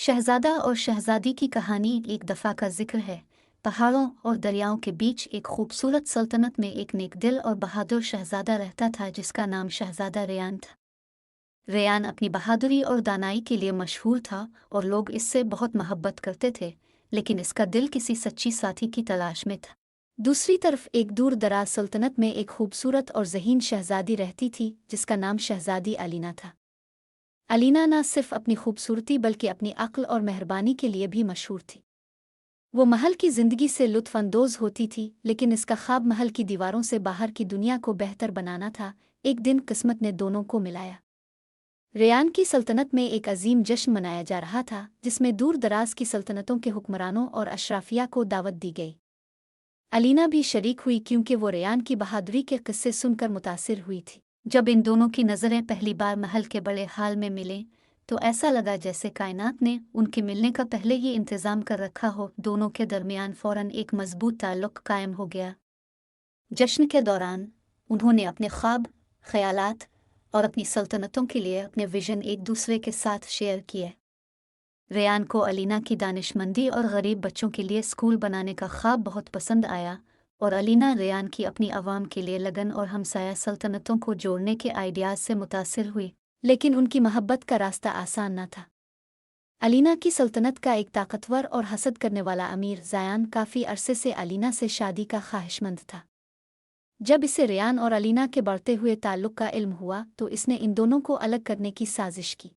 शहजादा और शहजादी की कहानी एक दफ़ा का जिक्र है। पहाड़ों और दरियाओं के बीच एक खूबसूरत सल्तनत में एक नेकदिल और बहादुर शहजादा रहता था जिसका नाम शहजादा रेयान था। रेयान अपनी बहादुरी और दानाई के लिए मशहूर था और लोग इससे बहुत मोहब्बत करते थे, लेकिन इसका दिल किसी सच्ची साथी की तलाश में था। दूसरी तरफ एक दूर दराज सल्तनत में एक खूबसूरत और ज़हीन शहजादी रहती थी जिसका नाम शहजादी अलीना था। अलीना न सिर्फ अपनी खूबसूरती बल्कि अपनी अक्ल और मेहरबानी के लिए भी मशहूर थी। वो महल की ज़िंदगी से लुत्फ़अंदोज़ होती थी, लेकिन इसका ख्वाब महल की दीवारों से बाहर की दुनिया को बेहतर बनाना था। एक दिन किस्मत ने दोनों को मिलाया। रेयान की सल्तनत में एक अजीम जश्न मनाया जा रहा था जिसमें दूर दराज की सल्तनतों के हुक्मरानों और अशराफिया को दावत दी गई। अलीना भी शरीक हुई क्योंकि वो रेयान की बहादुरी के किस्से सुनकर मुतासिर हुई थी। जब इन दोनों की नज़रें पहली बार महल के बड़े हाल में मिलें तो ऐसा लगा जैसे कायनात ने उनके मिलने का पहले ही इंतज़ाम कर रखा हो। दोनों के दरमियान फ़ौरन एक मजबूत ताल्लुक़ कायम हो गया। जश्न के दौरान उन्होंने अपने ख्वाब, ख़यालात और अपनी सल्तनतों के लिए अपने विज़न एक दूसरे के साथ शेयर किए। रेयान को अलीना की दानिशमंदी और गरीब बच्चों के लिए स्कूल बनाने का ख्वाब बहुत पसंद आया, और अलीना रेयान की अपनी आवाम के लिए लगन और हमसाया सल्तनतों को जोड़ने के आइडियाज़ से मुतासिर हुई। लेकिन उनकी मोहब्बत का रास्ता आसान न था। अलीना की सल्तनत का एक ताकतवर और हसद करने वाला अमीर ज़यान काफ़ी अरसे से अलीना से शादी का ख्वाहिशमंद था। जब इसे रेयान और अलीना के बढ़ते हुए ताल्लुक़ का इल्म हुआ तो इसने इन दोनों को अलग करने की साजिश की।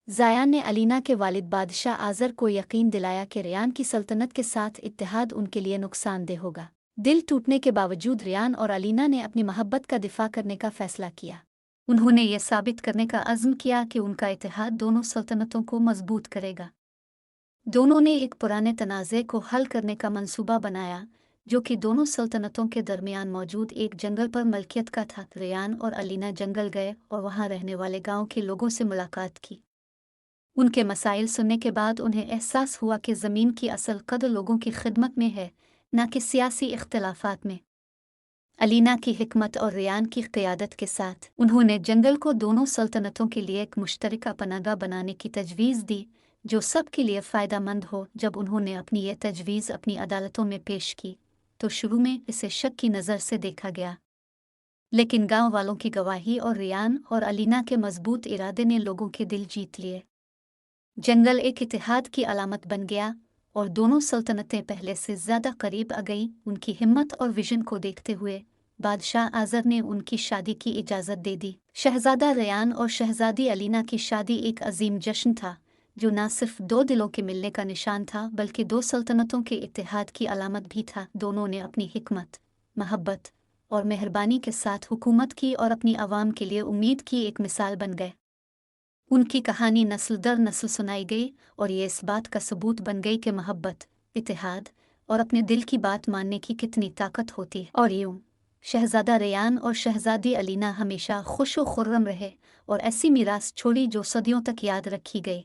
ज़यान ने अलीना के वालिद बादशाह आज़र को यकीन दिलाया कि रेयान की सल्तनत के साथ इत्तेहाद उनके लिए नुकसानदेह होगा। दिल टूटने के बावजूद रेयान और अलीना ने अपनी मोहब्बत का दिफा करने का फ़ैसला किया। उन्होंने यह साबित करने का अज़्म किया कि उनका इत्तेहाद दोनों सल्तनतों को मजबूत करेगा। दोनों ने एक पुराने तनाज़े को हल करने का मंसूबा बनाया, जो कि दोनों सल्तनतों के दरमियान मौजूद एक जंगल पर मलकियत का था। रेयान और अलीना जंगल गए और वहाँ रहने वाले गाँव के लोगों से मुलाकात की। उनके मसाइल सुनने के बाद उन्हें एहसास हुआ कि ज़मीन की असल कदर लोगों की खिदमत में है, न कि सियासी इख्तिलाफ़ात में। अलीना की हिकमत और रेयान की क़ियादत के साथ उन्होंने जंगल को दोनों सल्तनतों के लिए एक मुश्तरका पनागा बनाने की तजवीज़ दी, जो सब के लिए फ़ायदेमंद हो। जब उन्होंने अपनी ये तजवीज़ अपनी अदालतों में पेश की तो शुरू में इसे शक की नज़र से देखा गया, लेकिन गाँव वालों की गवाही और रेयान और अलीना के मजबूत इरादे ने लोगों के दिल जीत लिए। जंगल एक इत्तेहाद की अलामत बन गया और दोनों सल्तनतें पहले से ज़्यादा करीब आ गईं। उनकी हिम्मत और विजन को देखते हुए बादशाह आज़र ने उनकी शादी की इजाज़त दे दी। शहज़ादा रेयान और शहज़ादी अलीना की शादी एक अजीम जश्न था, जो न सिर्फ दो दिलों के मिलने का निशान था बल्कि दो सल्तनतों के इत्तेहाद की अलामत भी था। दोनों ने अपनी हिकमत, मोहब्बत और मेहरबानी के साथ हुकूमत की और अपनी आवाम के लिए उम्मीद की एक मिसाल बन गए। उनकी कहानी नस्ल दर नस्ल सुनाई गई और ये इस बात का सबूत बन गई कि मोहब्बत, इत्तेहाद और अपने दिल की बात मानने की कितनी ताकत होती है। और यूं शहज़ादा रेयान और शहज़ादी अलीना हमेशा खुश व खुर्रम रहे और ऐसी मीरास छोड़ी जो सदियों तक याद रखी गई।